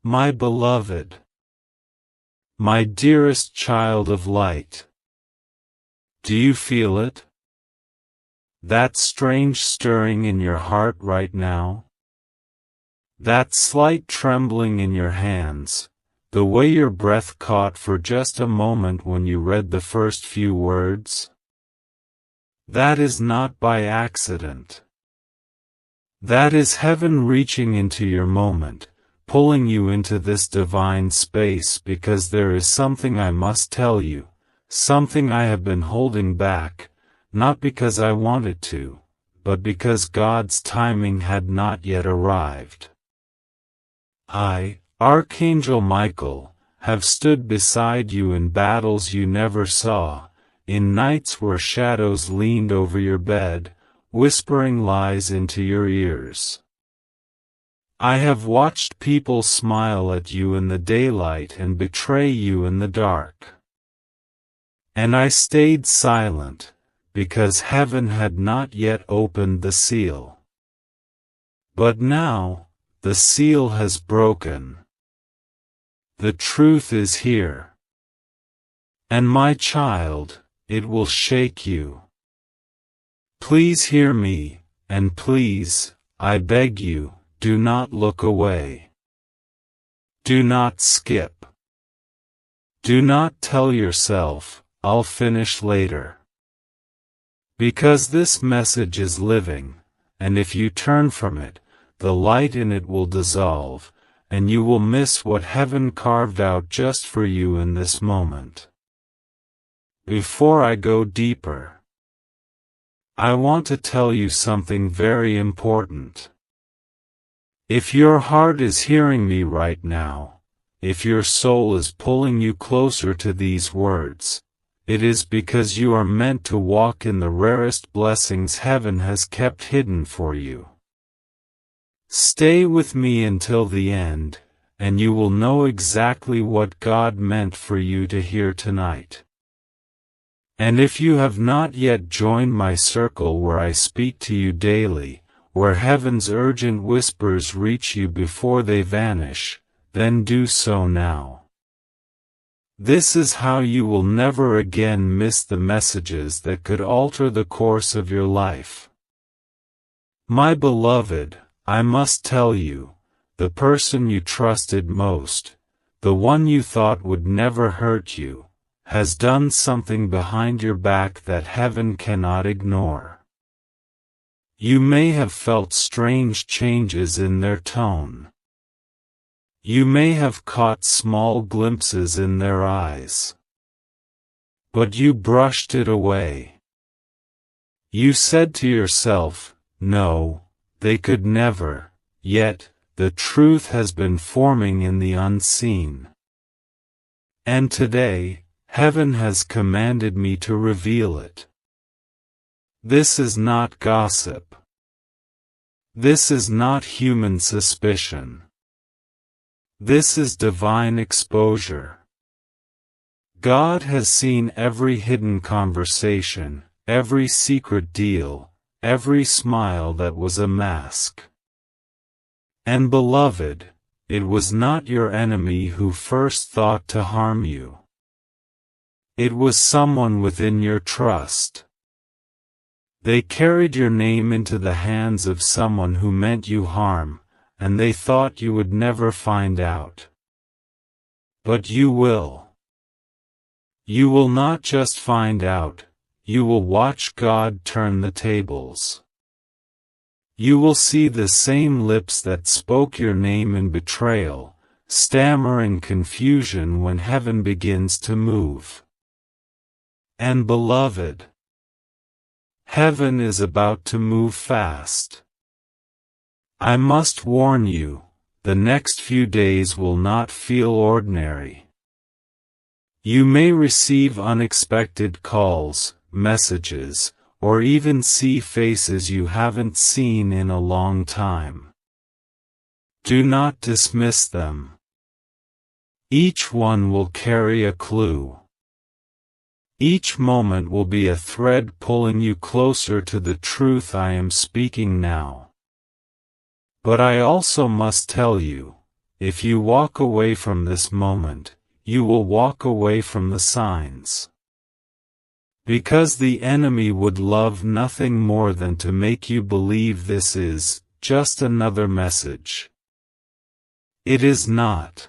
My beloved, my dearest child of light. Do you feel it? That strange stirring in your heart right now? That slight trembling in your hands, the way your breath caught for just a moment when you read the first few words? That is not by accident. That is heaven reaching into your moment, pulling you into this divine space because there is something I must tell you, something I have been holding back, not because I wanted to, but because God's timing had not yet arrived. I, Archangel Michael, have stood beside you in battles you never saw, in nights where shadows leaned over your bed, whispering lies into your ears. I have watched people smile at you in the daylight and betray you in the dark. And I stayed silent, because heaven had not yet opened the seal. But now, the seal has broken. The truth is here. And my child, it will shake you. Please hear me, and please, I beg you, do not look away. Do not skip. Do not tell yourself, I'll finish later. Because this message is living, and if you turn from it, the light in it will dissolve, and you will miss what heaven carved out just for you in this moment. Before I go deeper, I want to tell you something very important. If your heart is hearing me right now, if your soul is pulling you closer to these words, it is because you are meant to walk in the rarest blessings heaven has kept hidden for you. Stay with me until the end, and you will know exactly what God meant for you to hear tonight. And if you have not yet joined my circle where I speak to you daily, where heaven's urgent whispers reach you before they vanish, then do so now. This is how you will never again miss the messages that could alter the course of your life. My beloved, I must tell you, the person you trusted most, the one you thought would never hurt you, has done something behind your back that heaven cannot ignore. You may have felt strange changes in their tone. You may have caught small glimpses in their eyes. But you brushed it away. You said to yourself, no, they could never, yet, the truth has been forming in the unseen. And today, heaven has commanded me to reveal it. This is not gossip. This is not human suspicion. This is divine exposure. God has seen every hidden conversation, every secret deal, every smile that was a mask. And beloved, it was not your enemy who first thought to harm you. It was someone within your trust. They carried your name into the hands of someone who meant you harm, and they thought you would never find out. But you will. You will not just find out, you will watch God turn the tables. You will see the same lips that spoke your name in betrayal, stammer in confusion when heaven begins to move. And beloved, heaven is about to move fast. I must warn you, the next few days will not feel ordinary. You may receive unexpected calls, messages, or even see faces you haven't seen in a long time. Do not dismiss them. Each one will carry a clue. Each moment will be a thread pulling you closer to the truth I am speaking now. But I also must tell you, if you walk away from this moment, you will walk away from the signs. Because the enemy would love nothing more than to make you believe this is just another message. It is not.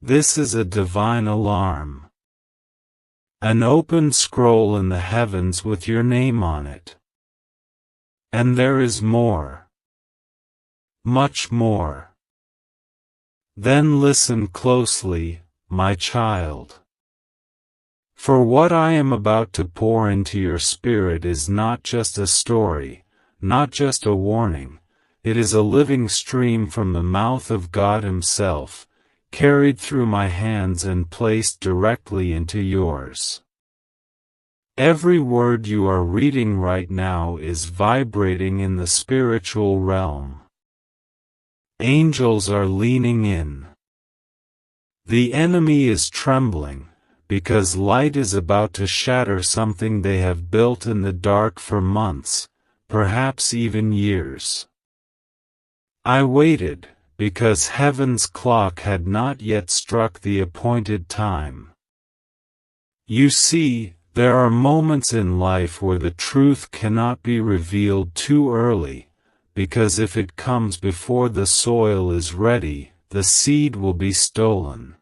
This is a divine alarm. An open scroll in the heavens with your name on it. And there is more. Much more. Then listen closely, my child. For what I am about to pour into your spirit is not just a story, not just a warning, it is a living stream from the mouth of God Himself, carried through my hands and placed directly into yours. Every word you are reading right now is vibrating in the spiritual realm. Angels are leaning in. The enemy is trembling, because light is about to shatter something they have built in the dark for months, perhaps even years. I waited, because heaven's clock had not yet struck the appointed time. You see, there are moments in life where the truth cannot be revealed too early, because if it comes before the soil is ready, the seed will be stolen.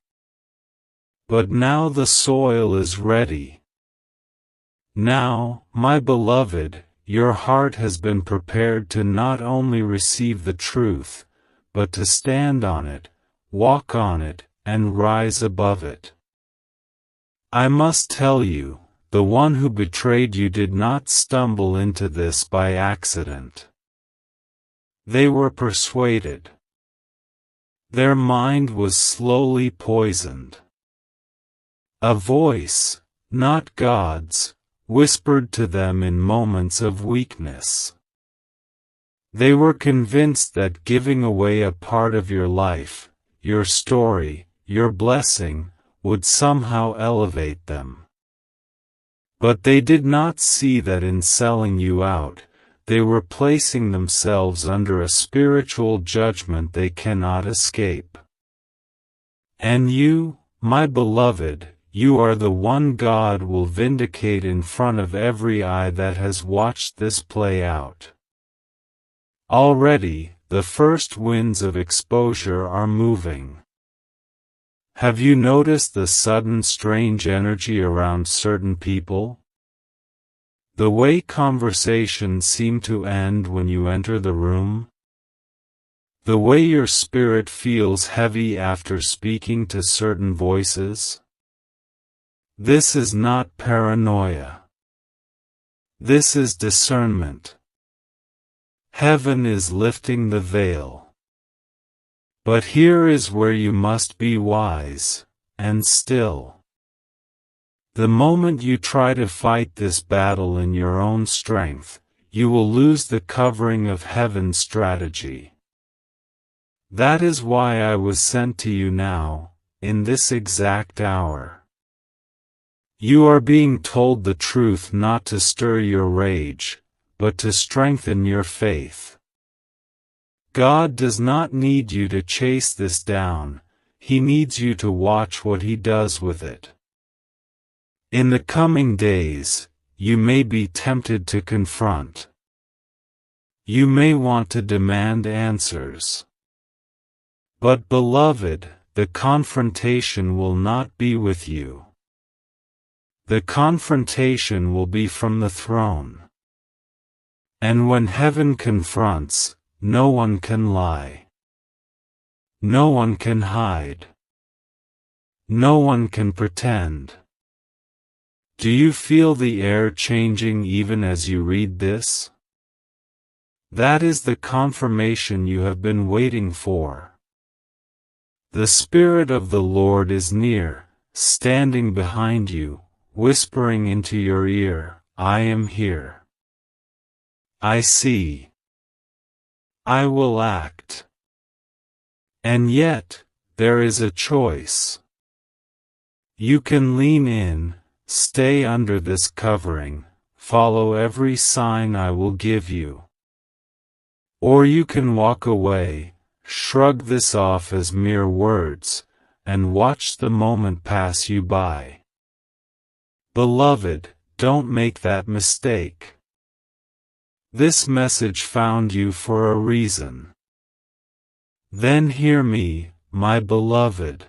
But now the soil is ready. Now, my beloved, your heart has been prepared to not only receive the truth, but to stand on it, walk on it, and rise above it. I must tell you, the one who betrayed you did not stumble into this by accident. They were persuaded. Their mind was slowly poisoned. A voice, not God's, whispered to them in moments of weakness. They were convinced that giving away a part of your life, your story, your blessing, would somehow elevate them. But they did not see that in selling you out, they were placing themselves under a spiritual judgment they cannot escape. And you, my beloved, you are the one God will vindicate in front of every eye that has watched this play out. Already, the first winds of exposure are moving. Have you noticed the sudden strange energy around certain people? The way conversations seem to end when you enter the room? The way your spirit feels heavy after speaking to certain voices? This is not paranoia. This is discernment. Heaven is lifting the veil. But here is where you must be wise, and still. The moment you try to fight this battle in your own strength, you will lose the covering of heaven's strategy. That is why I was sent to you now, in this exact hour. You are being told the truth not to stir your rage, but to strengthen your faith. God does not need you to chase this down, He needs you to watch what He does with it. In the coming days, you may be tempted to confront. You may want to demand answers. But beloved, the confrontation will not be with you. The confrontation will be from the throne. And when heaven confronts, no one can lie. No one can hide. No one can pretend. Do you feel the air changing even as you read this? That is the confirmation you have been waiting for. The Spirit of the Lord is near, standing behind you, whispering into your ear, I am here. I see. I will act. And yet, there is a choice. You can lean in, stay under this covering, follow every sign I will give you. Or you can walk away, shrug this off as mere words, and watch the moment pass you by. Beloved, don't make that mistake. This message found you for a reason. Then hear me, my beloved.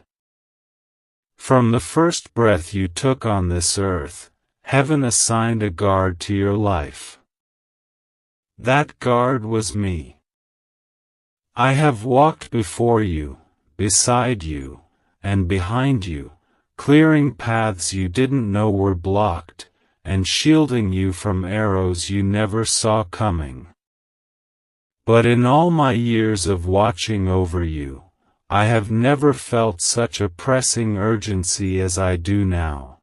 From the first breath you took on this earth, heaven assigned a guard to your life. That guard was me. I have walked before you, beside you, and behind you, clearing paths you didn't know were blocked, and shielding you from arrows you never saw coming. But in all my years of watching over you, I have never felt such a pressing urgency as I do now.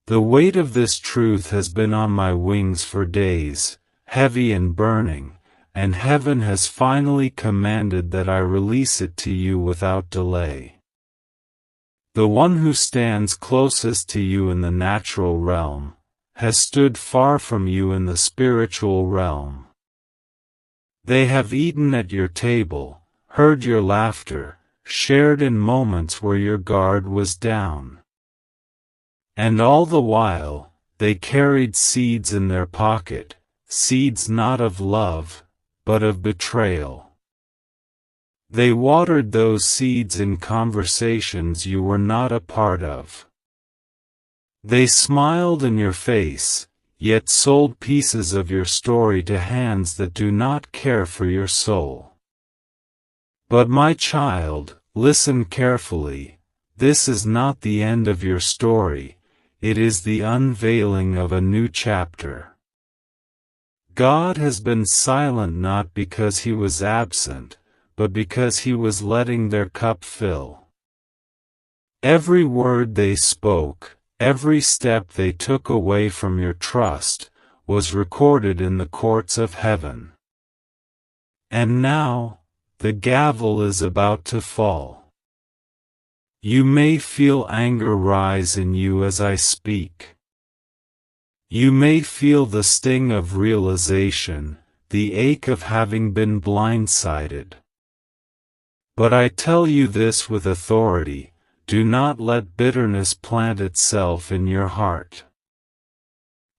The weight of this truth has been on my wings for days, heavy and burning, and heaven has finally commanded that I release it to you without delay. The one who stands closest to you in the natural realm has stood far from you in the spiritual realm. They have eaten at your table, heard your laughter, shared in moments where your guard was down. And all the while, they carried seeds in their pocket, seeds not of love, but of betrayal. They watered those seeds in conversations you were not a part of. They smiled in your face, yet sold pieces of your story to hands that do not care for your soul. But my child, listen carefully, this is not the end of your story, it is the unveiling of a new chapter. God has been silent not because he was absent, but because he was letting their cup fill. Every word they spoke, every step they took away from your trust, was recorded in the courts of heaven. And now, the gavel is about to fall. You may feel anger rise in you as I speak. You may feel the sting of realization, the ache of having been blindsided. But I tell you this with authority, do not let bitterness plant itself in your heart.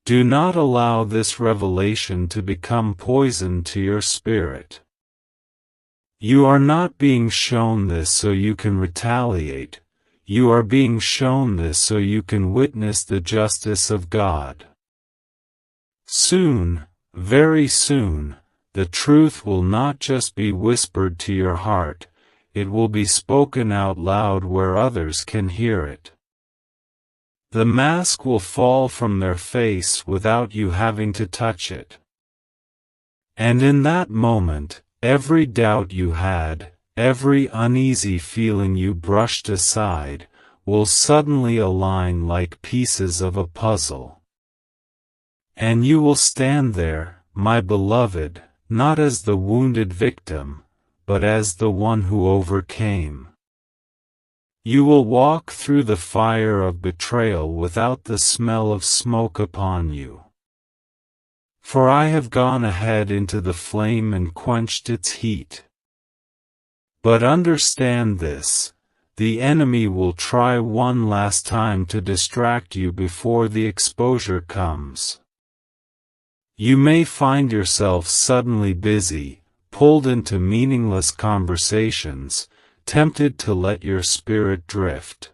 Do not allow this revelation to become poison to your spirit. You are not being shown this so you can retaliate, you are being shown this so you can witness the justice of God. Soon, very soon, the truth will not just be whispered to your heart, it will be spoken out loud where others can hear it. The mask will fall from their face without you having to touch it. And in that moment, every doubt you had, every uneasy feeling you brushed aside, will suddenly align like pieces of a puzzle. And you will stand there, my beloved, not as the wounded victim, but as the one who overcame. You will walk through the fire of betrayal without the smell of smoke upon you. For I have gone ahead into the flame and quenched its heat. But understand this, the enemy will try one last time to distract you before the exposure comes. You may find yourself suddenly busy, pulled into meaningless conversations, tempted to let your spirit drift.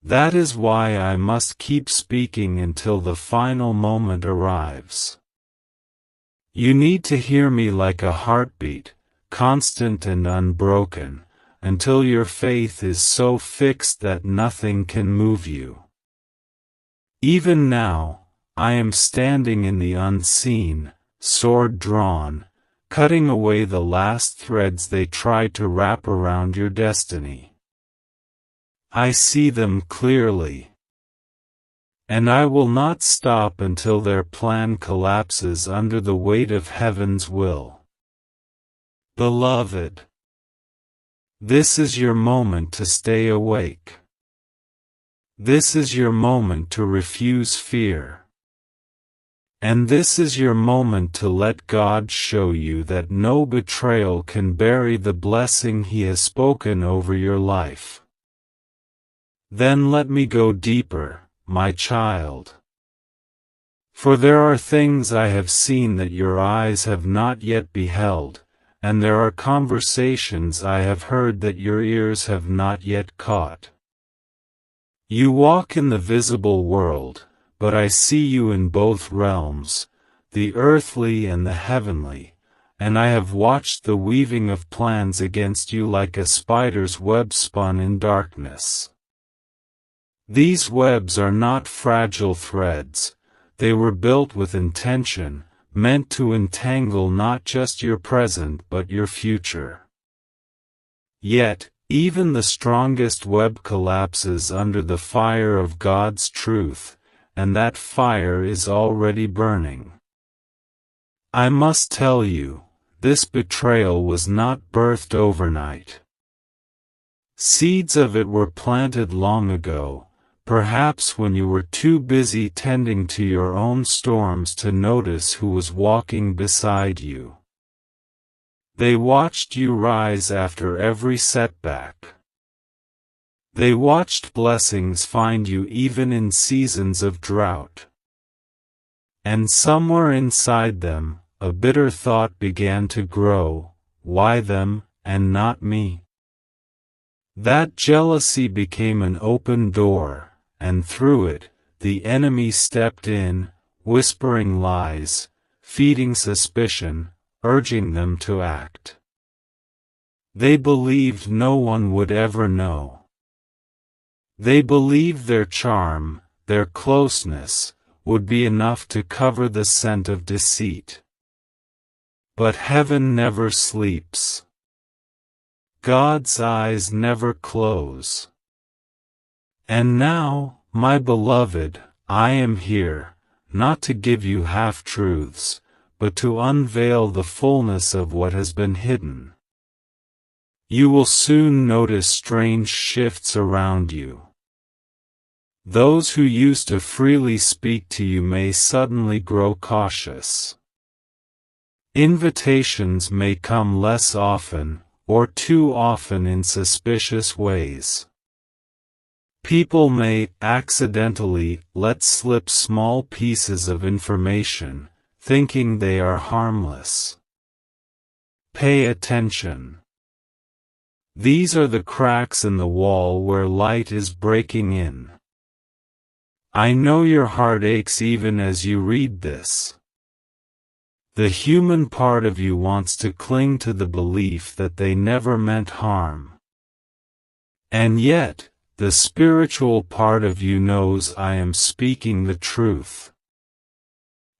That is why I must keep speaking until the final moment arrives. You need to hear me like a heartbeat, constant and unbroken, until your faith is so fixed that nothing can move you. Even now, I am standing in the unseen, sword drawn, cutting away the last threads they tried to wrap around your destiny. I see them clearly. And I will not stop until their plan collapses under the weight of heaven's will. Beloved, this is your moment to stay awake. This is your moment to refuse fear. And this is your moment to let God show you that no betrayal can bury the blessing He has spoken over your life. Then let me go deeper, my child. For there are things I have seen that your eyes have not yet beheld, and there are conversations I have heard that your ears have not yet caught. You walk in the visible world, but I see you in both realms, the earthly and the heavenly, and I have watched the weaving of plans against you like a spider's web spun in darkness. These webs are not fragile threads, they were built with intention, meant to entangle not just your present but your future. Yet, even the strongest web collapses under the fire of God's truth, and that fire is already burning. I must tell you, this betrayal was not birthed overnight. Seeds of it were planted long ago, perhaps when you were too busy tending to your own storms to notice who was walking beside you. They watched you rise after every setback. They watched blessings find you even in seasons of drought. And somewhere inside them, a bitter thought began to grow, why them, and not me? That jealousy became an open door, and through it, the enemy stepped in, whispering lies, feeding suspicion, urging them to act. They believed no one would ever know. They believed their charm, their closeness, would be enough to cover the scent of deceit. But heaven never sleeps. God's eyes never close. And now, my beloved, I am here, not to give you half-truths, but to unveil the fullness of what has been hidden. You will soon notice strange shifts around you. Those who used to freely speak to you may suddenly grow cautious. Invitations may come less often, or too often in suspicious ways. People may accidentally let slip small pieces of information, thinking they are harmless. Pay attention. These are the cracks in the wall where light is breaking in. I know your heart aches even as you read this. The human part of you wants to cling to the belief that they never meant harm. And yet, the spiritual part of you knows I am speaking the truth.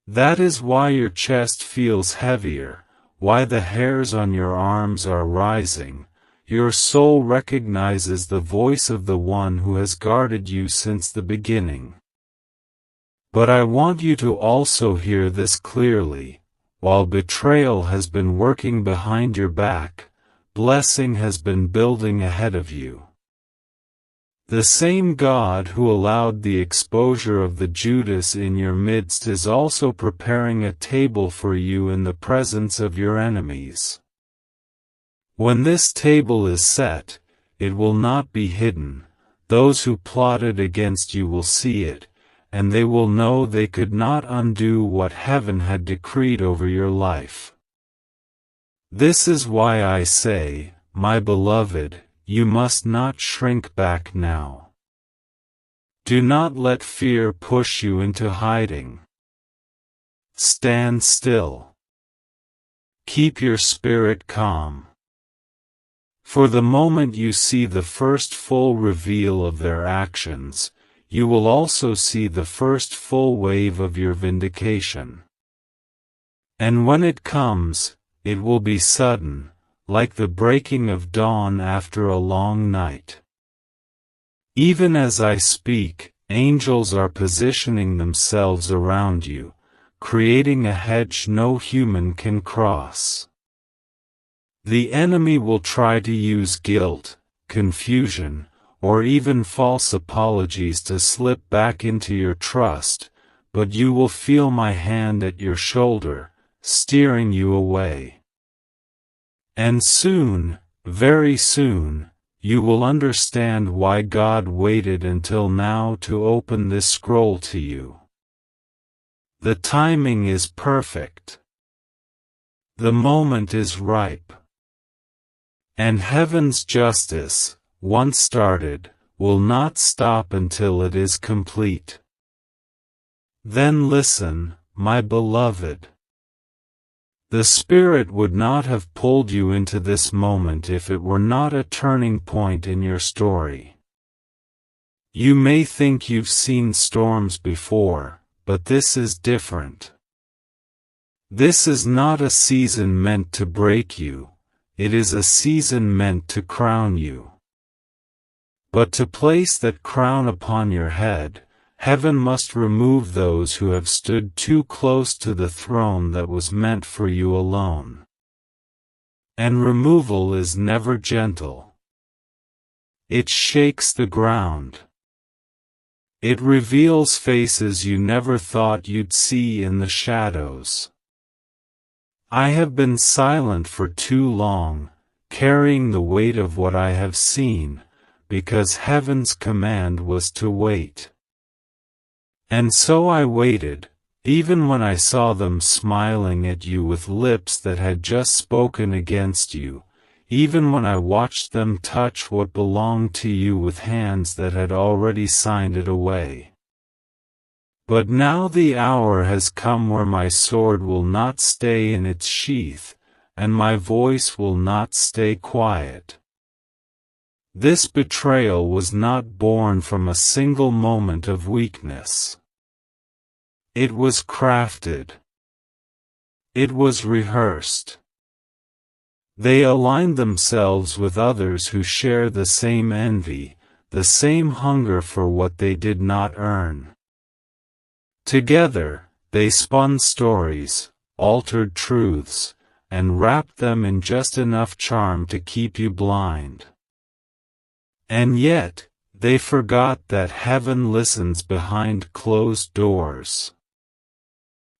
That is why your chest feels heavier, why the hairs on your arms are rising. Your soul recognizes the voice of the one who has guarded you since the beginning. But I want you to also hear this clearly. While betrayal has been working behind your back, blessing has been building ahead of you. The same God who allowed the exposure of the Judas in your midst is also preparing a table for you in the presence of your enemies. When this table is set, it will not be hidden. Those who plotted against you will see it, and they will know they could not undo what heaven had decreed over your life. This is why I say, my beloved, you must not shrink back now. Do not let fear push you into hiding. Stand still. Keep your spirit calm. For the moment you see the first full reveal of their actions, you will also see the first full wave of your vindication. And when it comes, it will be sudden, like the breaking of dawn after a long night. Even as I speak, angels are positioning themselves around you, creating a hedge no human can cross. The enemy will try to use guilt, confusion, or even false apologies to slip back into your trust, but you will feel my hand at your shoulder, steering you away. And soon, very soon, you will understand why God waited until now to open this scroll to you. The timing is perfect. The moment is ripe. And heaven's justice, once started, will not stop until it is complete. Then listen, my beloved. The Spirit would not have pulled you into this moment if it were not a turning point in your story. You may think you've seen storms before, but this is different. This is not a season meant to break you, it is a season meant to crown you. But to place that crown upon your head, heaven must remove those who have stood too close to the throne that was meant for you alone. And removal is never gentle. It shakes the ground. It reveals faces you never thought you'd see in the shadows. I have been silent for too long, carrying the weight of what I have seen, because heaven's command was to wait. And so I waited, even when I saw them smiling at you with lips that had just spoken against you, even when I watched them touch what belonged to you with hands that had already signed it away. But now the hour has come where my sword will not stay in its sheath, and my voice will not stay quiet. This betrayal was not born from a single moment of weakness. It was crafted. It was rehearsed. They aligned themselves with others who share the same envy, the same hunger for what they did not earn. Together, they spun stories, altered truths, and wrapped them in just enough charm to keep you blind. And yet, they forgot that heaven listens behind closed doors.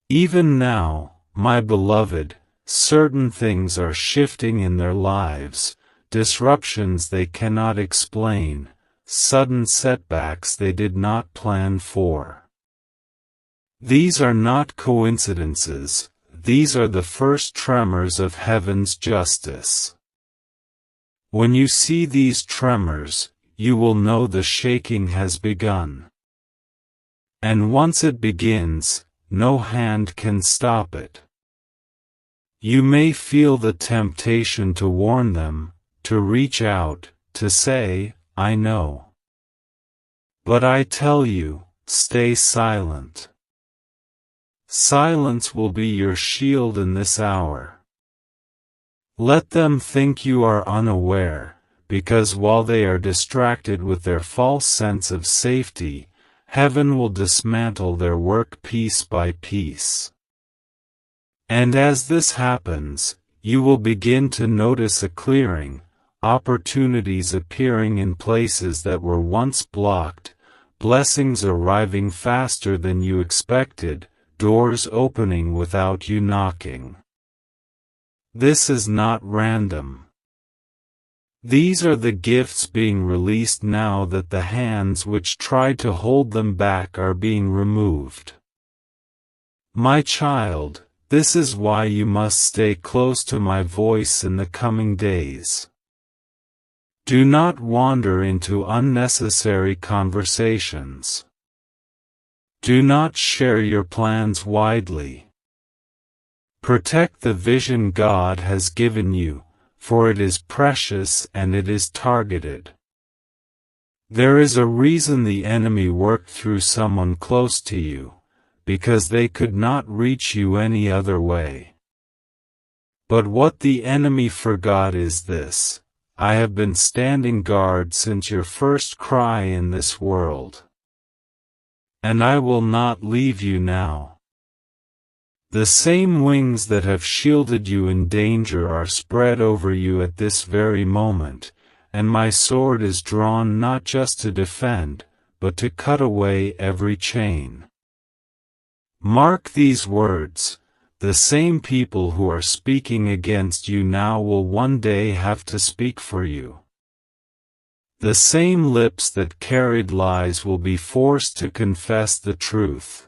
Even now, my beloved, certain things are shifting in their lives, disruptions they cannot explain, sudden setbacks they did not plan for. These are not coincidences, these are the first tremors of heaven's justice. When you see these tremors, you will know the shaking has begun. And once it begins, no hand can stop it. You may feel the temptation to warn them, to reach out, to say, I know. But I tell you, stay silent. Silence will be your shield in this hour. Let them think you are unaware, because while they are distracted with their false sense of safety, heaven will dismantle their work piece by piece. And as this happens, you will begin to notice a clearing, opportunities appearing in places that were once blocked, blessings arriving faster than you expected, doors opening without you knocking. This is not random. These are the gifts being released now that the hands which tried to hold them back are being removed. My child, this is why you must stay close to my voice in the coming days. Do not wander into unnecessary conversations. Do not share your plans widely. Protect the vision God has given you, for it is precious and it is targeted. There is a reason the enemy worked through someone close to you, because they could not reach you any other way. But what the enemy forgot is this: I have been standing guard since your first cry in this world. And I will not leave you now. The same wings that have shielded you in danger are spread over you at this very moment, and my sword is drawn not just to defend, but to cut away every chain. Mark these words, the same people who are speaking against you now will one day have to speak for you. The same lips that carried lies will be forced to confess the truth.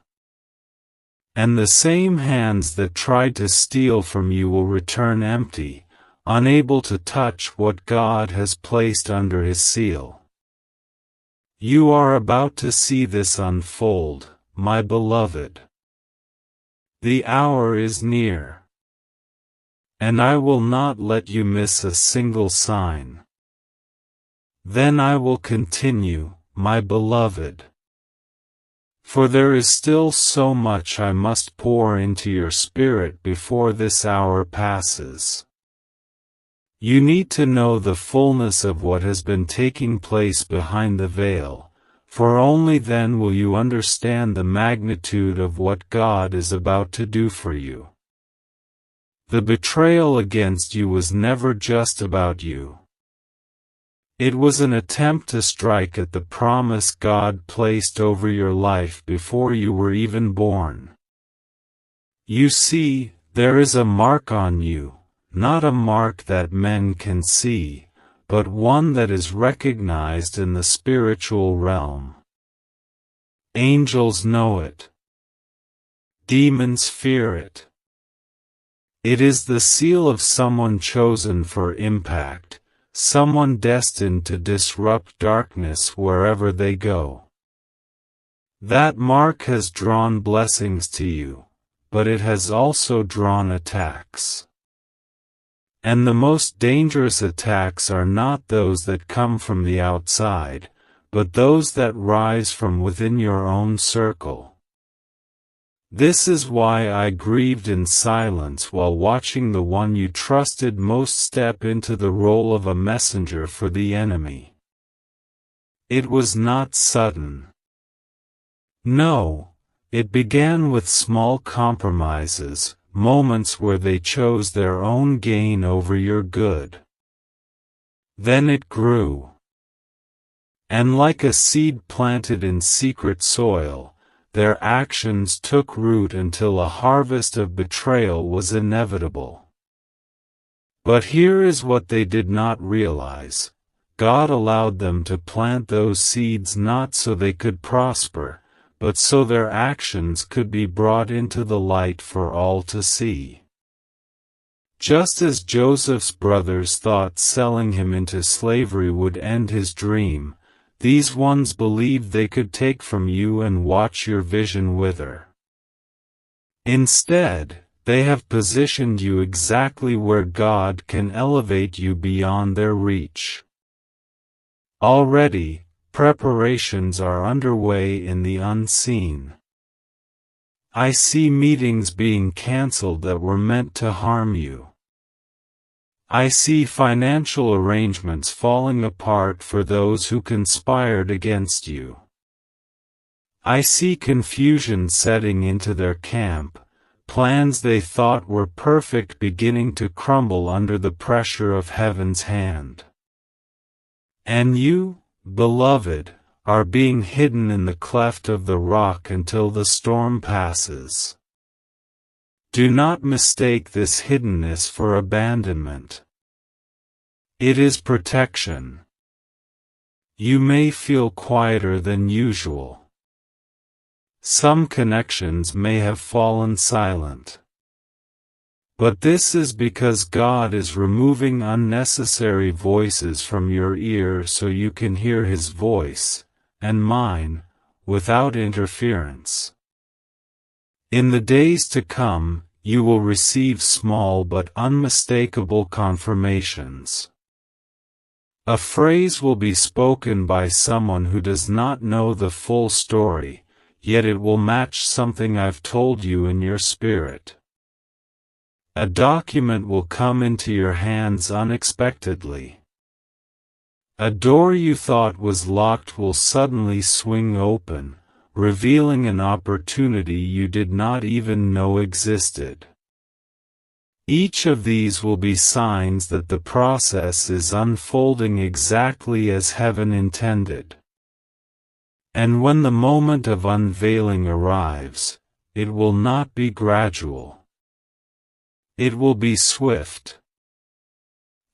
And the same hands that tried to steal from you will return empty, unable to touch what God has placed under His seal. You are about to see this unfold, my beloved. The hour is near. And I will not let you miss a single sign. Then I will continue, my beloved. For there is still so much I must pour into your spirit before this hour passes. You need to know the fullness of what has been taking place behind the veil, for only then will you understand the magnitude of what God is about to do for you. The betrayal against you was never just about you. It was an attempt to strike at the promise God placed over your life before you were even born. You see, there is a mark on you, not a mark that men can see, but one that is recognized in the spiritual realm. Angels know it. Demons fear it. It is the seal of someone chosen for impact, someone destined to disrupt darkness wherever they go. That mark has drawn blessings to you, but it has also drawn attacks. And the most dangerous attacks are not those that come from the outside, but those that rise from within your own circle. This is why I grieved in silence while watching the one you trusted most step into the role of a messenger for the enemy. It was not sudden. No, it began with small compromises, moments where they chose their own gain over your good. Then it grew. And like a seed planted in secret soil, their actions took root until a harvest of betrayal was inevitable. But here is what they did not realize. God allowed them to plant those seeds not so they could prosper, but so their actions could be brought into the light for all to see. Just as Joseph's brothers thought selling him into slavery would end his dream, these ones believed they could take from you and watch your vision wither. Instead, they have positioned you exactly where God can elevate you beyond their reach. Already, preparations are underway in the unseen. I see meetings being canceled that were meant to harm you. I see financial arrangements falling apart for those who conspired against you. I see confusion setting into their camp, plans they thought were perfect beginning to crumble under the pressure of heaven's hand. And you, beloved, are being hidden in the cleft of the rock until the storm passes. Do not mistake this hiddenness for abandonment. It is protection. You may feel quieter than usual. Some connections may have fallen silent. But this is because God is removing unnecessary voices from your ear so you can hear His voice, and mine, without interference. In the days to come, you will receive small but unmistakable confirmations. A phrase will be spoken by someone who does not know the full story, yet it will match something I've told you in your spirit. A document will come into your hands unexpectedly. A door you thought was locked will suddenly swing open, revealing an opportunity you did not even know existed. Each of these will be signs that the process is unfolding exactly as heaven intended. And when the moment of unveiling arrives, it will not be gradual. It will be swift.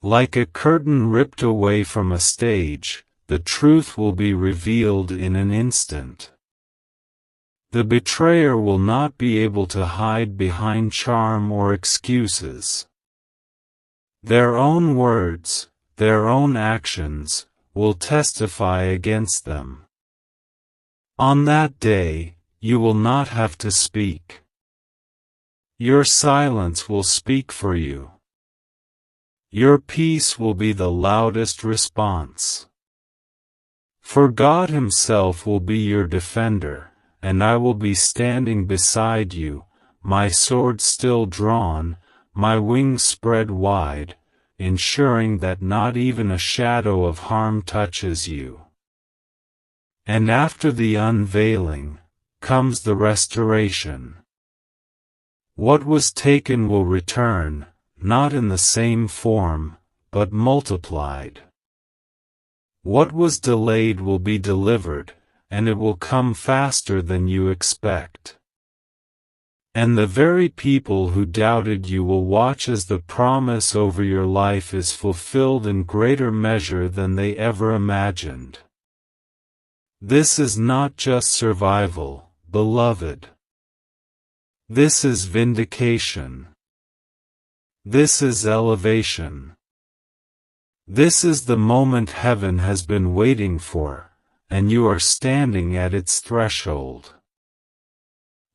Like a curtain ripped away from a stage, the truth will be revealed in an instant. The betrayer will not be able to hide behind charm or excuses. Their own words, their own actions, will testify against them. On that day, you will not have to speak. Your silence will speak for you. Your peace will be the loudest response. For God Himself will be your defender, and I will be standing beside you, my sword still drawn, my wings spread wide, ensuring that not even a shadow of harm touches you. And after the unveiling, comes the restoration. What was taken will return, not in the same form, but multiplied. What was delayed will be delivered, and it will come faster than you expect. And the very people who doubted you will watch as the promise over your life is fulfilled in greater measure than they ever imagined. This is not just survival, beloved. This is vindication. This is elevation. This is the moment heaven has been waiting for, and you are standing at its threshold.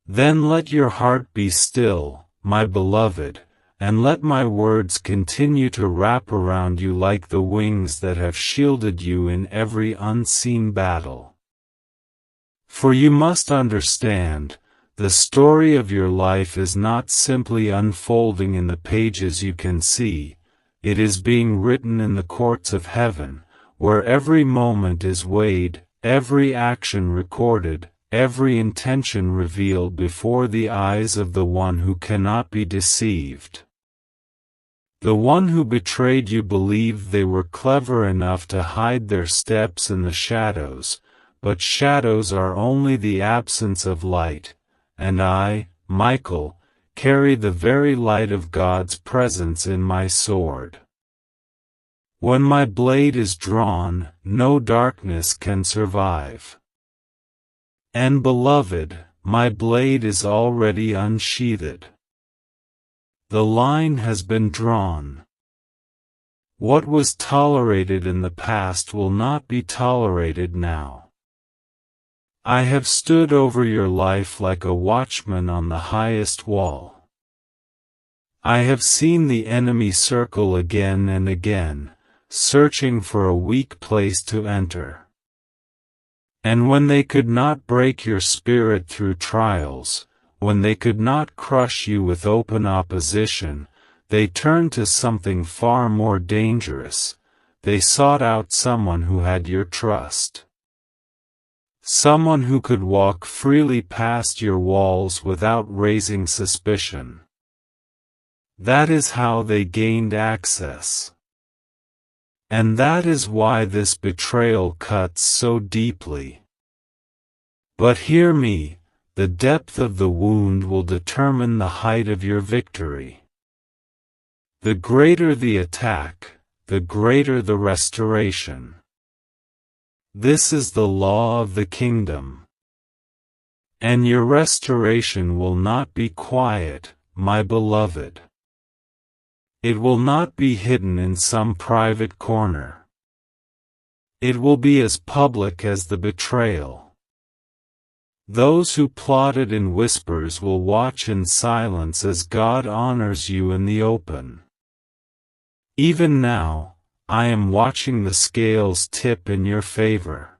Then let your heart be still, my beloved, and let my words continue to wrap around you like the wings that have shielded you in every unseen battle. For you must understand, the story of your life is not simply unfolding in the pages you can see, it is being written in the courts of heaven, where every moment is weighed, every action recorded, every intention revealed before the eyes of the one who cannot be deceived. The one who betrayed you believed they were clever enough to hide their steps in the shadows, but shadows are only the absence of light, and I, Michael, carry the very light of God's presence in my sword. When my blade is drawn, no darkness can survive. And beloved, my blade is already unsheathed. The line has been drawn. What was tolerated in the past will not be tolerated now. I have stood over your life like a watchman on the highest wall. I have seen the enemy circle again and again, searching for a weak place to enter. And when they could not break your spirit through trials, when they could not crush you with open opposition, they turned to something far more dangerous. They sought out someone who had your trust. Someone who could walk freely past your walls without raising suspicion. That is how they gained access. And that is why this betrayal cuts so deeply. But hear me, the depth of the wound will determine the height of your victory. The greater the attack, the greater the restoration. This is the law of the kingdom. And your restoration will not be quiet, my beloved. It will not be hidden in some private corner. It will be as public as the betrayal. Those who plotted in whispers will watch in silence as God honors you in the open. Even now, I am watching the scales tip in your favor.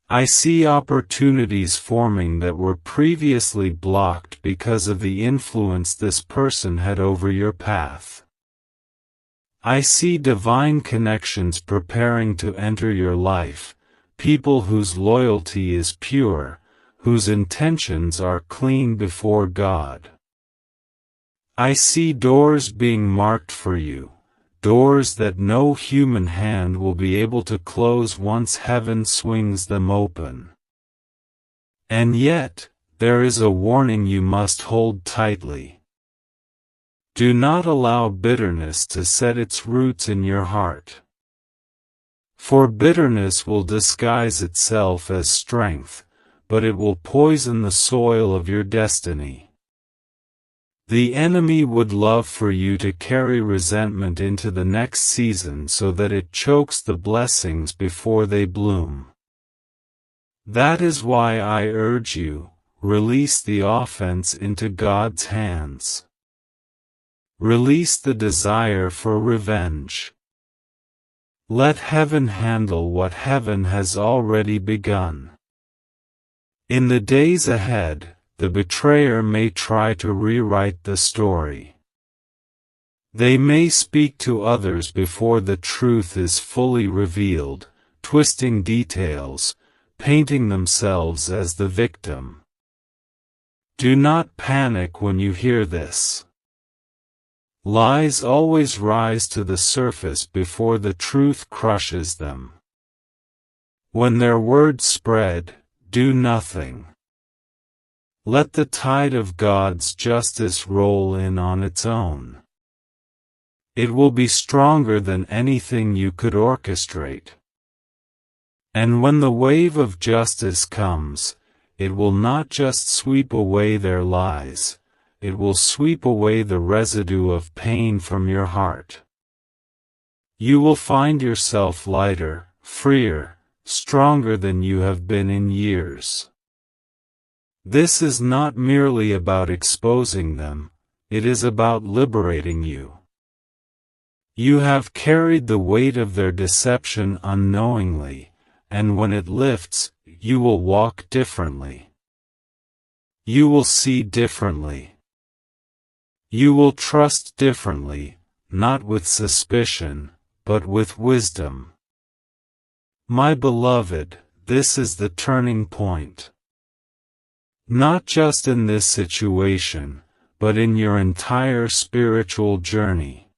I see opportunities forming that were previously blocked because of the influence this person had over your path. I see divine connections preparing to enter your life, people whose loyalty is pure, whose intentions are clean before God. I see doors being marked for you. Doors that no human hand will be able to close once heaven swings them open. And yet, there is a warning you must hold tightly. Do not allow bitterness to set its roots in your heart. For bitterness will disguise itself as strength, but it will poison the soil of your destiny. The enemy would love for you to carry resentment into the next season so that it chokes the blessings before they bloom. That is why I urge you, release the offense into God's hands. Release the desire for revenge. Let heaven handle what heaven has already begun. In the days ahead, the betrayer may try to rewrite the story. They may speak to others before the truth is fully revealed, twisting details, painting themselves as the victim. Do not panic when you hear this. Lies always rise to the surface before the truth crushes them. When their words spread, do nothing. Let the tide of God's justice roll in on its own. It will be stronger than anything you could orchestrate. And when the wave of justice comes, it will not just sweep away their lies, it will sweep away the residue of pain from your heart. You will find yourself lighter, freer, stronger than you have been in years. This is not merely about exposing them, it is about liberating you. You have carried the weight of their deception unknowingly, and when it lifts, you will walk differently. You will see differently. You will trust differently, not with suspicion, but with wisdom. My beloved, this is the turning point. Not just in this situation, but in your entire spiritual journey.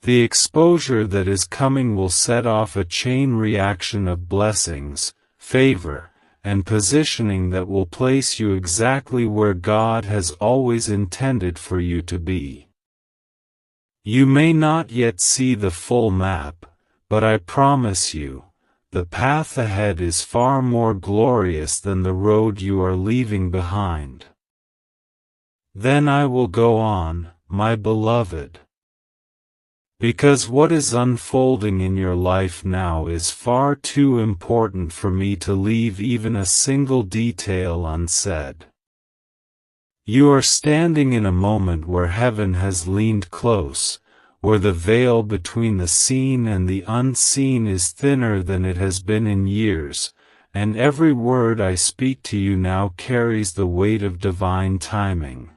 The exposure that is coming will set off a chain reaction of blessings, favor, and positioning that will place you exactly where God has always intended for you to be. You may not yet see the full map, but I promise you, the path ahead is far more glorious than the road you are leaving behind. Then I will go on, my beloved. Because what is unfolding in your life now is far too important for me to leave even a single detail unsaid. You are standing in a moment where heaven has leaned close, where the veil between the seen and the unseen is thinner than it has been in years, and every word I speak to you now carries the weight of divine timing.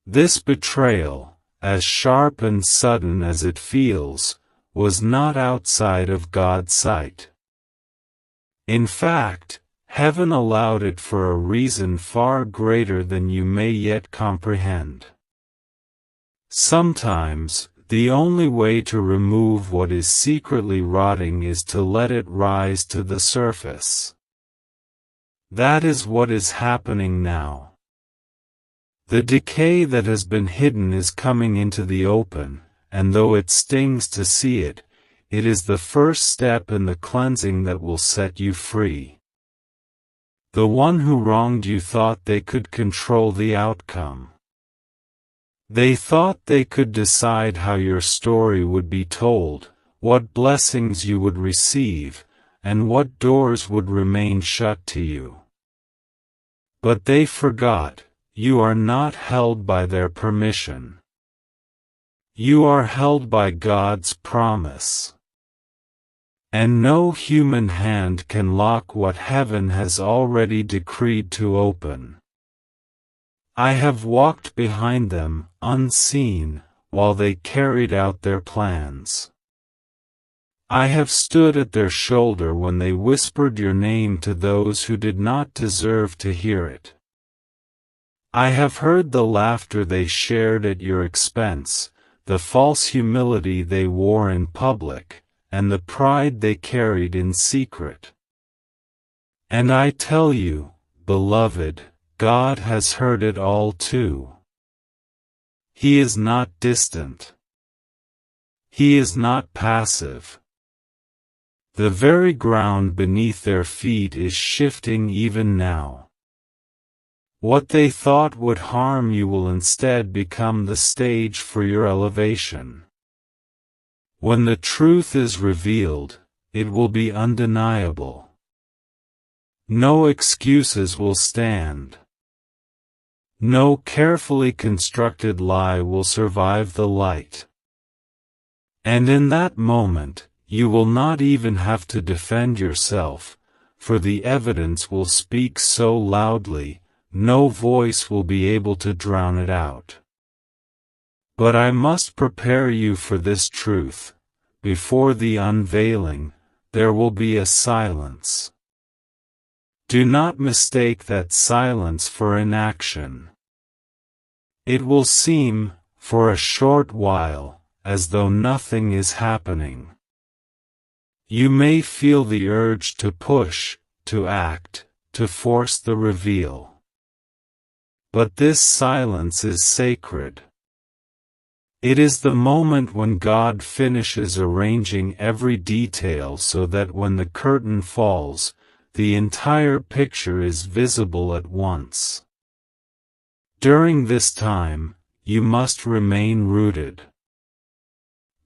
This betrayal, as sharp and sudden as it feels, was not outside of God's sight. In fact, heaven allowed it for a reason far greater than you may yet comprehend. Sometimes, the only way to remove what is secretly rotting is to let it rise to the surface. That is what is happening now. The decay that has been hidden is coming into the open, and though it stings to see it, it is the first step in the cleansing that will set you free. The one who wronged you thought they could control the outcome. They thought they could decide how your story would be told, what blessings you would receive, and what doors would remain shut to you. But they forgot. You are not held by their permission. You are held by God's promise. And no human hand can lock what heaven has already decreed to open. I have walked behind them, unseen, while they carried out their plans. I have stood at their shoulder when they whispered your name to those who did not deserve to hear it. I have heard the laughter they shared at your expense, the false humility they wore in public, and the pride they carried in secret. And I tell you, beloved, God has heard it all too. He is not distant. He is not passive. The very ground beneath their feet is shifting even now. What they thought would harm you will instead become the stage for your elevation. When the truth is revealed, it will be undeniable. No excuses will stand. No carefully constructed lie will survive the light. And in that moment, you will not even have to defend yourself, for the evidence will speak so loudly, no voice will be able to drown it out. But I must prepare you for this truth. Before the unveiling, there will be a silence. Do not mistake that silence for inaction. It will seem, for a short while, as though nothing is happening. You may feel the urge to push, to act, to force the reveal. But this silence is sacred. It is the moment when God finishes arranging every detail so that when the curtain falls, the entire picture is visible at once. During this time, you must remain rooted.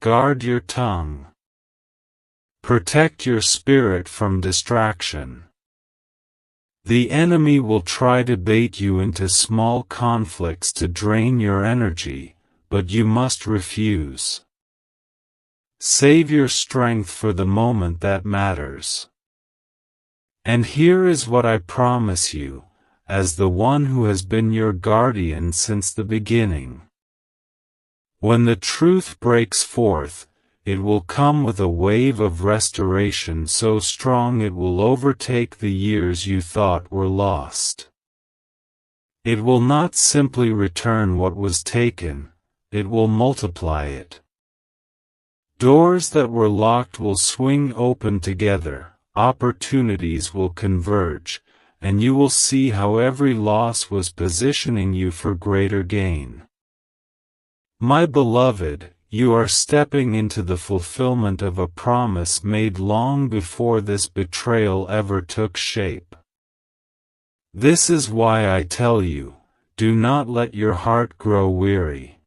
Guard your tongue. Protect your spirit from distraction. The enemy will try to bait you into small conflicts to drain your energy, but you must refuse. Save your strength for the moment that matters. And here is what I promise you, as the one who has been your guardian since the beginning. When the truth breaks forth, it will come with a wave of restoration so strong it will overtake the years you thought were lost. It will not simply return what was taken, it will multiply it. Doors that were locked will swing open together. Opportunities will converge, and you will see how every loss was positioning you for greater gain. My beloved, you are stepping into the fulfillment of a promise made long before this betrayal ever took shape. This is why I tell you, do not let your heart grow weary.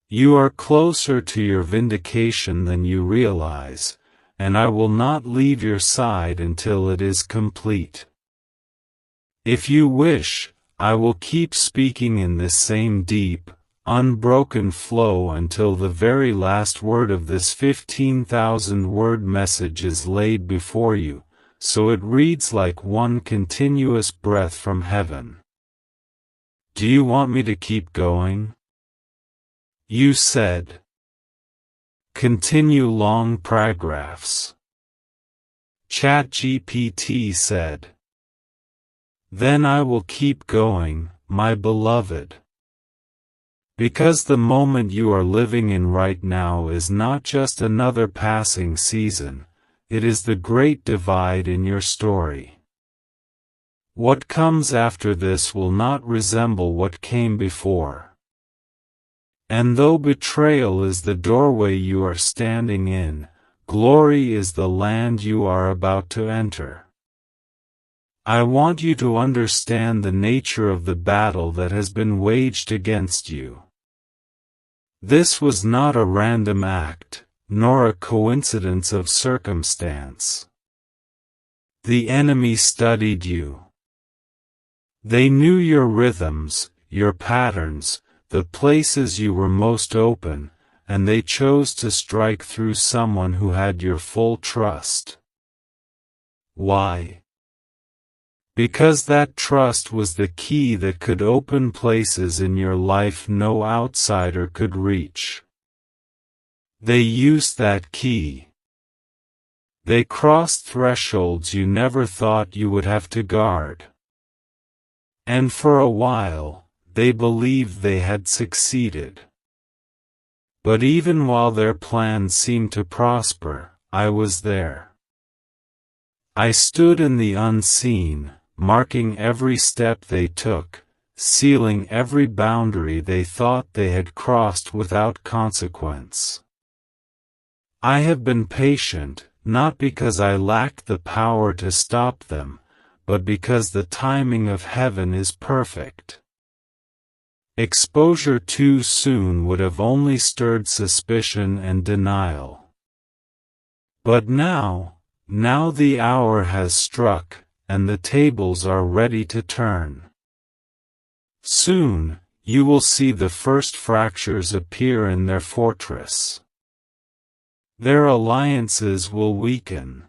You are closer to your vindication than you realize, and I will not leave your side until it is complete. If you wish, I will keep speaking in this same deep, unbroken flow until the very last word of this 15,000-word message is laid before you, so it reads like one continuous breath from heaven. Do you want me to keep going? You said. Continue long paragraphs. ChatGPT said. Then I will keep going, my beloved. Because the moment you are living in right now is not just another passing season, it is the great divide in your story. What comes after this will not resemble what came before. And though betrayal is the doorway you are standing in, glory is the land you are about to enter. I want you to understand the nature of the battle that has been waged against you. This was not a random act, nor a coincidence of circumstance. The enemy studied you. They knew your rhythms, your patterns, the places you were most open, and they chose to strike through someone who had your full trust. Why? Because that trust was the key that could open places in your life no outsider could reach. They used that key. They crossed thresholds you never thought you would have to guard. And for a while, they believed they had succeeded. But even while their plans seemed to prosper, I was there. I stood in the unseen, marking every step they took, sealing every boundary they thought they had crossed without consequence. I have been patient, not because I lacked the power to stop them, but because the timing of heaven is perfect. Exposure too soon would have only stirred suspicion and denial. But now the hour has struck, and the tables are ready to turn. Soon, you will see the first fractures appear in their fortress. Their alliances will weaken.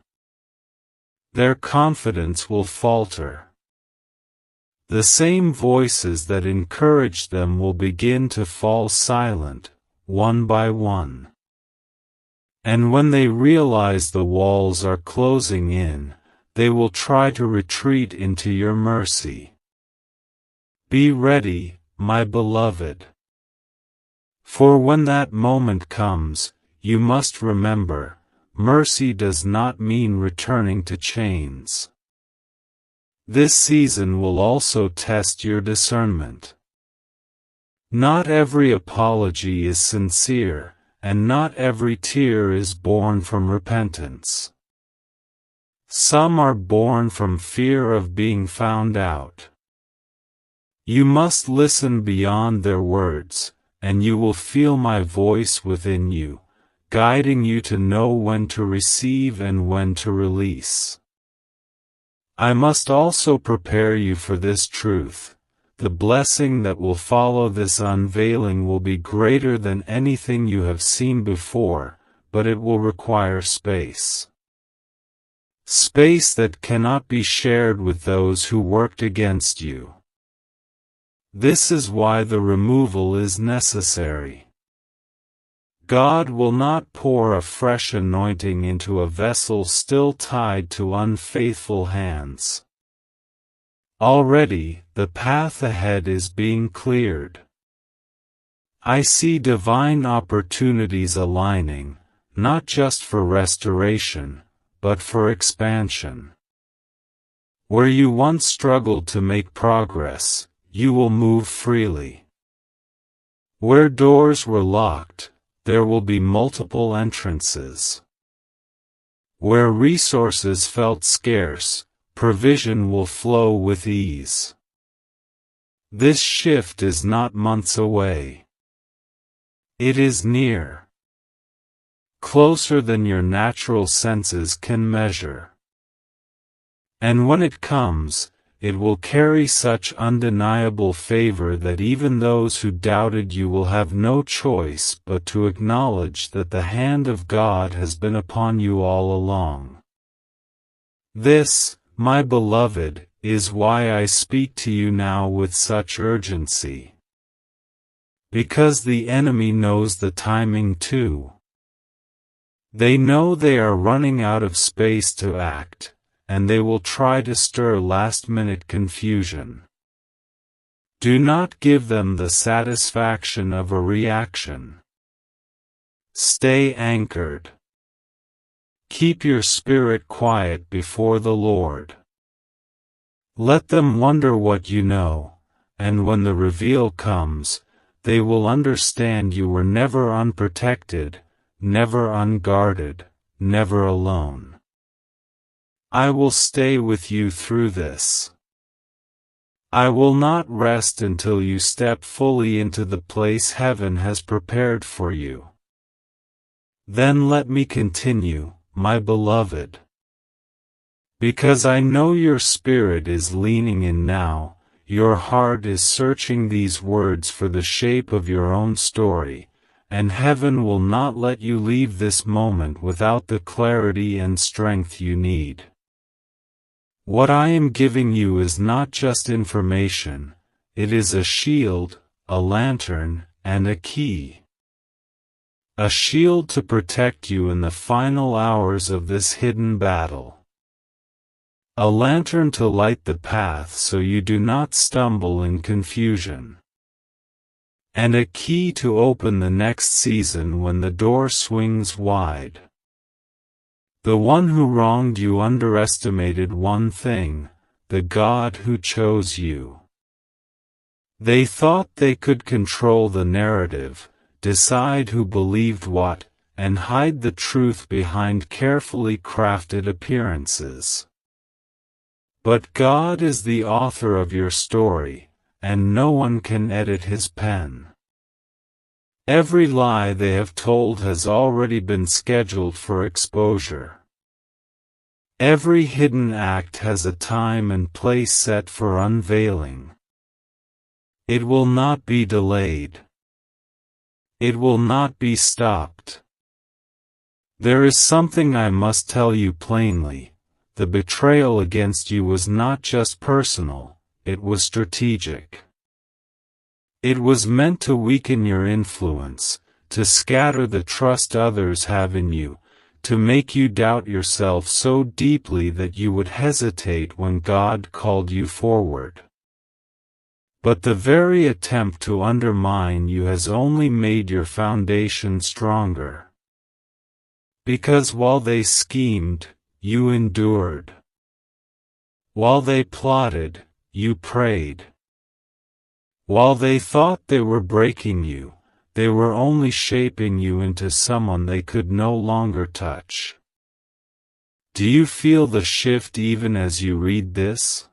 Their confidence will falter. The same voices that encouraged them will begin to fall silent, one by one. And when they realize the walls are closing in, they will try to retreat into your mercy. Be ready, my beloved. For when that moment comes, you must remember, mercy does not mean returning to chains. This season will also test your discernment. Not every apology is sincere, and not every tear is born from repentance. Some are born from fear of being found out. You must listen beyond their words, and you will feel my voice within you, guiding you to know when to receive and when to release. I must also prepare you for this truth. The blessing that will follow this unveiling will be greater than anything you have seen before, but it will require space. Space that cannot be shared with those who worked against you. This is why the removal is necessary. God will not pour a fresh anointing into a vessel still tied to unfaithful hands. Already, the path ahead is being cleared. I see divine opportunities aligning, not just for restoration, but for expansion. Where you once struggled to make progress, you will move freely. Where doors were locked, there will be multiple entrances. Where resources felt scarce, provision will flow with ease. This shift is not months away. It is near. Closer than your natural senses can measure. And when it comes, it will carry such undeniable favor that even those who doubted you will have no choice but to acknowledge that the hand of God has been upon you all along. This, my beloved, is why I speak to you now with such urgency. Because the enemy knows the timing too. They know they are running out of space to act, and they will try to stir last-minute confusion. Do not give them the satisfaction of a reaction. Stay anchored. Keep your spirit quiet before the Lord. Let them wonder what you know, and when the reveal comes, they will understand you were never unprotected, never unguarded, never alone. I will stay with you through this. I will not rest until you step fully into the place heaven has prepared for you. Then let me continue, my beloved. Because I know your spirit is leaning in now, your heart is searching these words for the shape of your own story, and heaven will not let you leave this moment without the clarity and strength you need. What I am giving you is not just information, it is a shield, a lantern, and a key. A shield to protect you in the final hours of this hidden battle. A lantern to light the path so you do not stumble in confusion. And a key to open the next season when the door swings wide. The one who wronged you underestimated one thing: the God who chose you. They thought they could control the narrative, decide who believed what, and hide the truth behind carefully crafted appearances. But God is the author of your story, and no one can edit his pen. Every lie they have told has already been scheduled for exposure. Every hidden act has a time and place set for unveiling. It will not be delayed. It will not be stopped. There is something I must tell you plainly. The betrayal against you was not just personal, it was strategic. It was meant to weaken your influence, to scatter the trust others have in you, to make you doubt yourself so deeply that you would hesitate when God called you forward. But the very attempt to undermine you has only made your foundation stronger. Because while they schemed, you endured. While they plotted, you prayed. While they thought they were breaking you, they were only shaping you into someone they could no longer touch. Do you feel the shift even as you read this?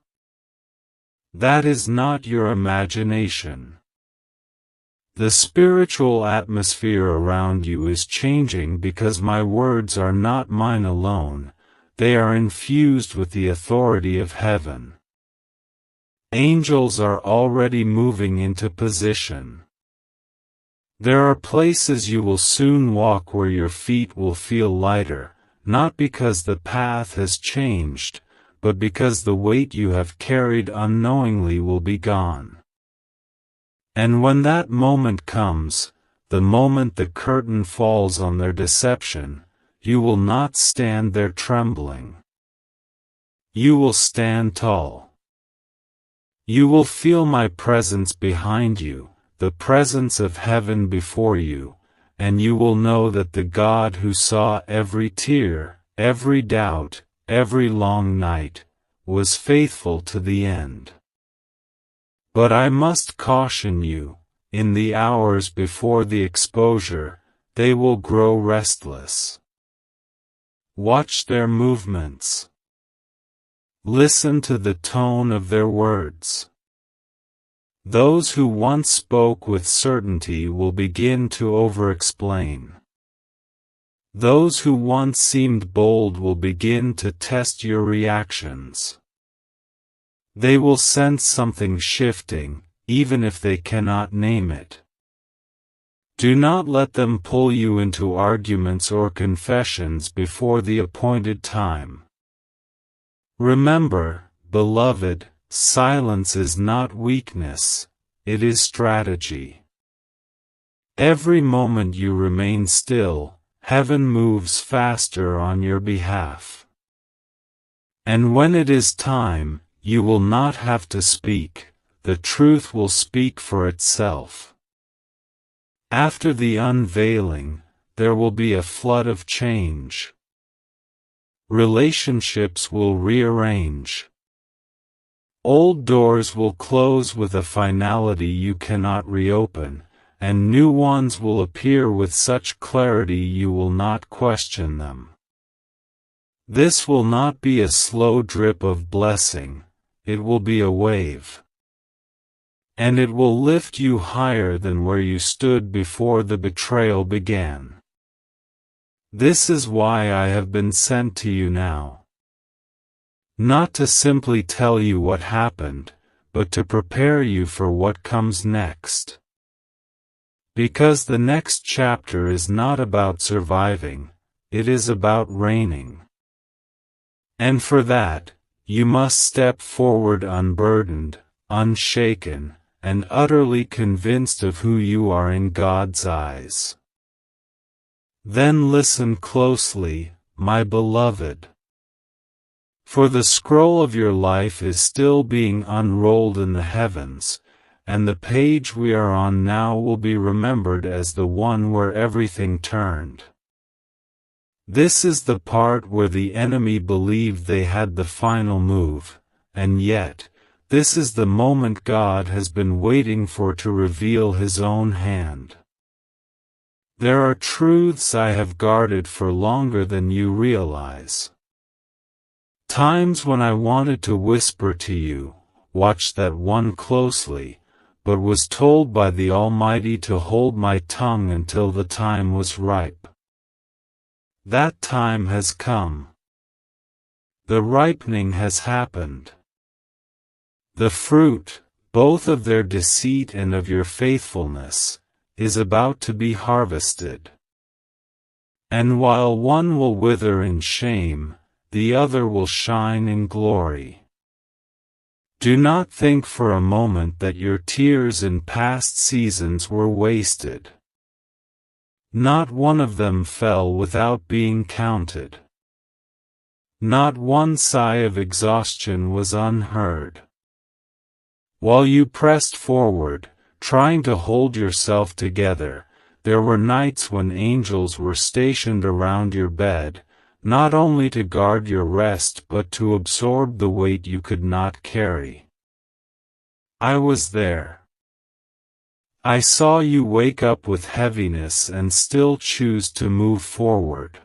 That is not your imagination. The spiritual atmosphere around you is changing because my words are not mine alone, they are infused with the authority of heaven. Angels are already moving into position. There are places you will soon walk where your feet will feel lighter, not because the path has changed, but because the weight you have carried unknowingly will be gone. And when that moment comes, the moment the curtain falls on their deception, you will not stand there trembling. You will stand tall. You will feel my presence behind you, the presence of heaven before you, and you will know that the God who saw every tear, every doubt, every long night, was faithful to the end. But I must caution you, in the hours before the exposure, they will grow restless. Watch their movements. Listen to the tone of their words. Those who once spoke with certainty will begin to over-explain. Those who once seemed bold will begin to test your reactions. They will sense something shifting, even if they cannot name it. Do not let them pull you into arguments or confessions before the appointed time. Remember, beloved, silence is not weakness, it is strategy. Every moment you remain still, heaven moves faster on your behalf. And when it is time, you will not have to speak, the truth will speak for itself. After the unveiling, there will be a flood of change. Relationships will rearrange. Old doors will close with a finality you cannot reopen, and new ones will appear with such clarity you will not question them. This will not be a slow drip of blessing, it will be a wave. And it will lift you higher than where you stood before the betrayal began. This is why I have been sent to you now. Not to simply tell you what happened, but to prepare you for what comes next. Because the next chapter is not about surviving, it is about reigning. And for that, you must step forward unburdened, unshaken, and utterly convinced of who you are in God's eyes. Then listen closely, my beloved. For the scroll of your life is still being unrolled in the heavens, and the page we are on now will be remembered as the one where everything turned. This is the part where the enemy believed they had the final move, and yet, this is the moment God has been waiting for to reveal His own hand. There are truths I have guarded for longer than you realize. Times when I wanted to whisper to you, "Watch that one closely," but was told by the Almighty to hold my tongue until the time was ripe. That time has come. The ripening has happened. The fruit, both of their deceit and of your faithfulness, is about to be harvested. And while one will wither in shame, the other will shine in glory. Do not think for a moment that your tears in past seasons were wasted. Not one of them fell without being counted. Not one sigh of exhaustion was unheard. While you pressed forward, trying to hold yourself together, there were nights when angels were stationed around your bed, not only to guard your rest but to absorb the weight you could not carry. I was there. I saw you wake up with heaviness and still choose to move forward.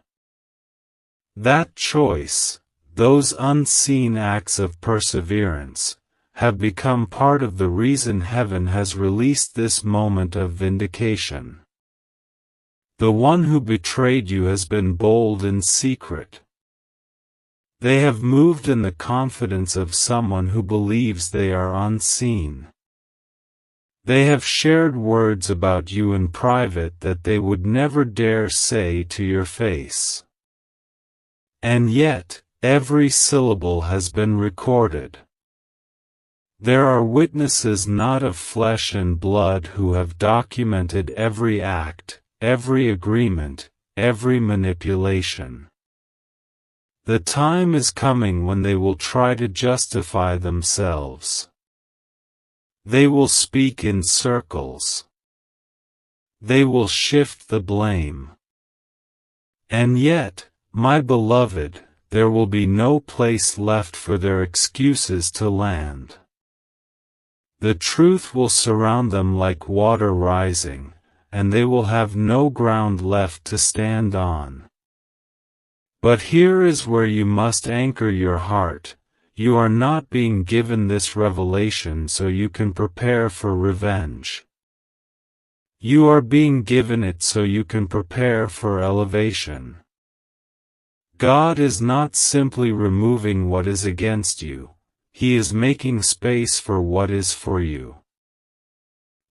That choice, those unseen acts of perseverance, have become part of the reason heaven has released this moment of vindication. The one who betrayed you has been bold in secret. They have moved in the confidence of someone who believes they are unseen. They have shared words about you in private that they would never dare say to your face. And yet, every syllable has been recorded. There are witnesses not of flesh and blood who have documented every act, every agreement, every manipulation. The time is coming when they will try to justify themselves. They will speak in circles. They will shift the blame. And yet, my beloved, there will be no place left for their excuses to land. The truth will surround them like water rising, and they will have no ground left to stand on. But here is where you must anchor your heart. You are not being given this revelation so you can prepare for revenge. You are being given it so you can prepare for elevation. God is not simply removing what is against you, He is making space for what is for you.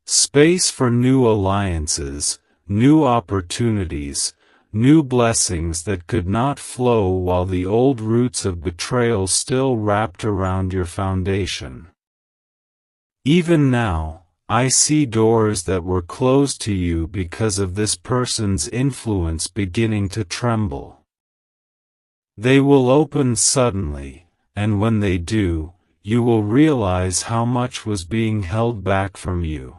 Space for new alliances, new opportunities, new blessings that could not flow while the old roots of betrayal still wrapped around your foundation. Even now, I see doors that were closed to you because of this person's influence beginning to tremble. They will open suddenly, and when they do, you will realize how much was being held back from you.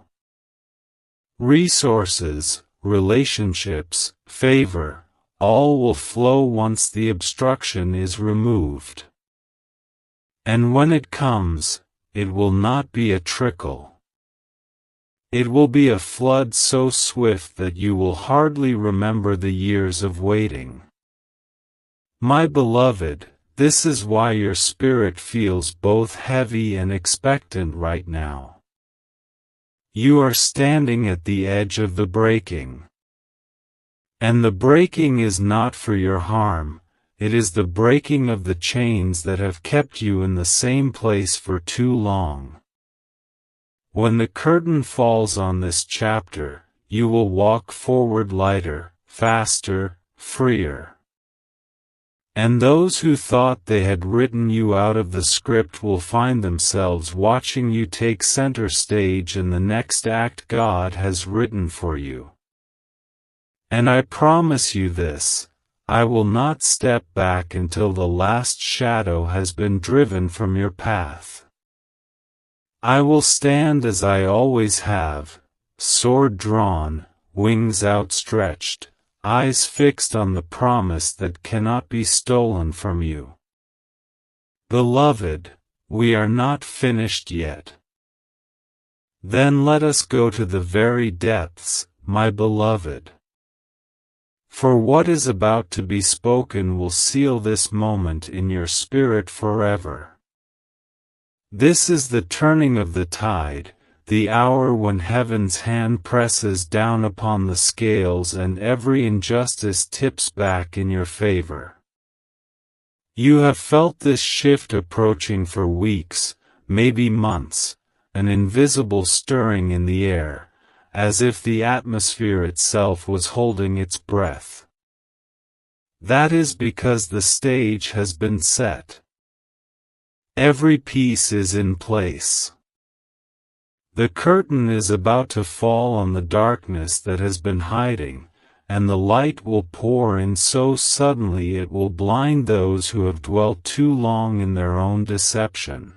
Resources, relationships, favor, all will flow once the obstruction is removed. And when it comes, it will not be a trickle. It will be a flood so swift that you will hardly remember the years of waiting. My beloved, this is why your spirit feels both heavy and expectant right now. You are standing at the edge of the breaking. And the breaking is not for your harm, it is the breaking of the chains that have kept you in the same place for too long. When the curtain falls on this chapter, you will walk forward lighter, faster, freer. And those who thought they had written you out of the script will find themselves watching you take center stage in the next act God has written for you. And I promise you this, I will not step back until the last shadow has been driven from your path. I will stand as I always have, sword drawn, wings outstretched, eyes fixed on the promise that cannot be stolen from you. Beloved, we are not finished yet. Then let us go to the very depths, my beloved. For what is about to be spoken will seal this moment in your spirit forever. This is the turning of the tide, the hour when heaven's hand presses down upon the scales and every injustice tips back in your favor. You have felt this shift approaching for weeks, maybe months, an invisible stirring in the air, as if the atmosphere itself was holding its breath. That is because the stage has been set. Every piece is in place. The curtain is about to fall on the darkness that has been hiding, and the light will pour in so suddenly it will blind those who have dwelt too long in their own deception.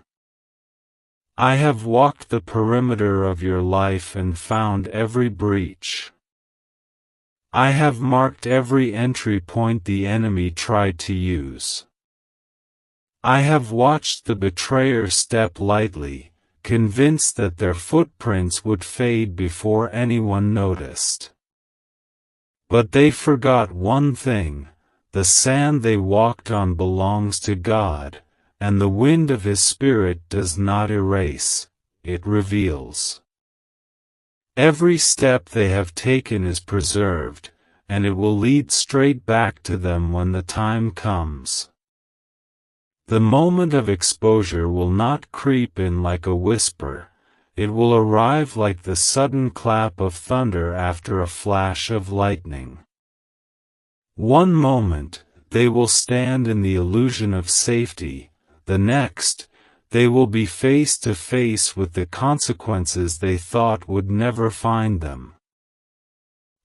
I have walked the perimeter of your life and found every breach. I have marked every entry point the enemy tried to use. I have watched the betrayer step lightly, convinced that their footprints would fade before anyone noticed. But they forgot one thing: the sand they walked on belongs to God, and the wind of His Spirit does not erase, it reveals. Every step they have taken is preserved, and it will lead straight back to them when the time comes. The moment of exposure will not creep in like a whisper, it will arrive like the sudden clap of thunder after a flash of lightning. One moment, they will stand in the illusion of safety, the next, they will be face to face with the consequences they thought would never find them.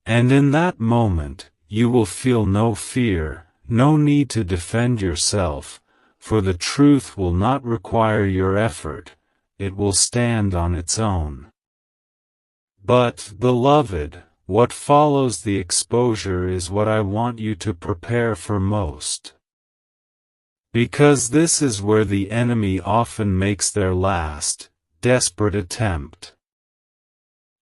And in that moment, you will feel no fear, no need to defend yourself, for the truth will not require your effort, it will stand on its own. But, beloved, what follows the exposure is what I want you to prepare for most. Because this is where the enemy often makes their last, desperate attempt.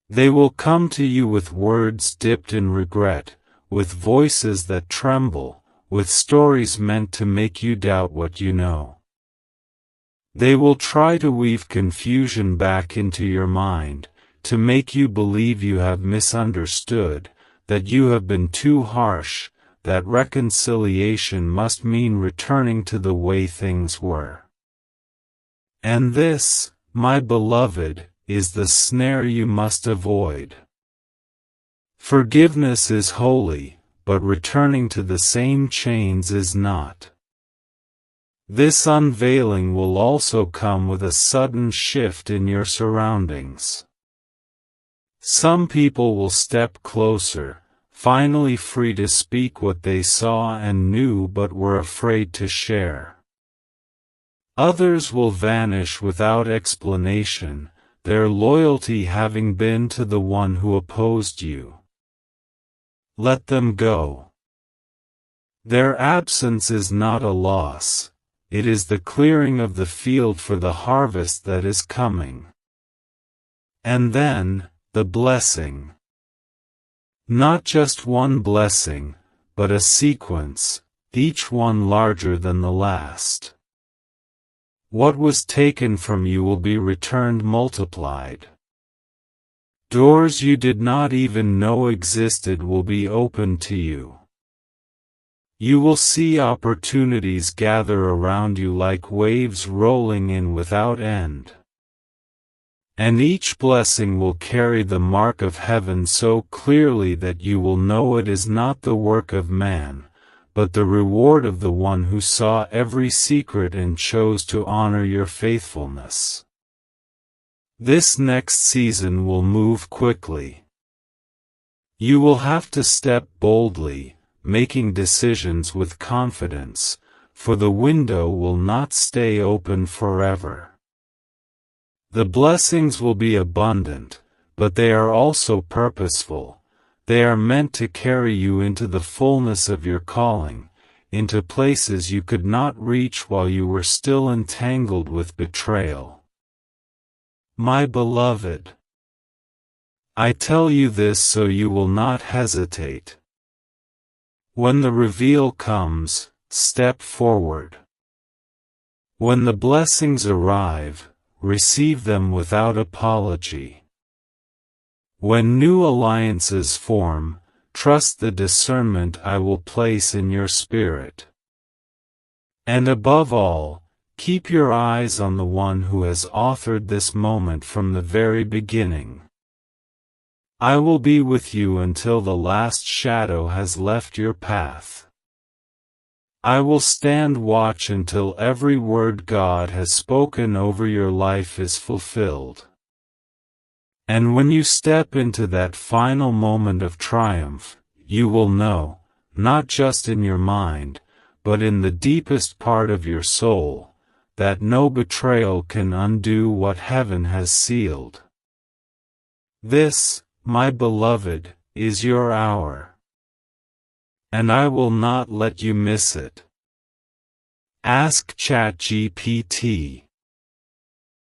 They will come to you with words dipped in regret, with voices that tremble, with stories meant to make you doubt what you know. They will try to weave confusion back into your mind, to make you believe you have misunderstood, that you have been too harsh, that reconciliation must mean returning to the way things were. And this, my beloved, is the snare you must avoid. Forgiveness is holy, but returning to the same chains is not. This unveiling will also come with a sudden shift in your surroundings. Some people will step closer, finally free to speak what they saw and knew but were afraid to share. Others will vanish without explanation, their loyalty having been to the one who opposed you. Let them go. Their absence is not a loss, it is the clearing of the field for the harvest that is coming. And then, the blessing. Not just one blessing, but a sequence, each one larger than the last. What was taken from you will be returned multiplied. Doors you did not even know existed will be opened to you. You will see opportunities gather around you like waves rolling in without end. And each blessing will carry the mark of heaven so clearly that you will know it is not the work of man, but the reward of the one who saw every secret and chose to honor your faithfulness. This next season will move quickly. You will have to step boldly, making decisions with confidence, for the window will not stay open forever. The blessings will be abundant, but they are also purposeful. They are meant to carry you into the fullness of your calling, into places you could not reach while you were still entangled with betrayal. My beloved, I tell you this so you will not hesitate. When the reveal comes, step forward. When the blessings arrive, receive them without apology. When new alliances form, trust the discernment I will place in your spirit. And above all, keep your eyes on the one who has authored this moment from the very beginning. I will be with you until the last shadow has left your path. I will stand watch until every word God has spoken over your life is fulfilled. And when you step into that final moment of triumph, you will know, not just in your mind, but in the deepest part of your soul, that no betrayal can undo what heaven has sealed. This, my beloved, is your hour. And I will not let you miss it. Ask ChatGPT.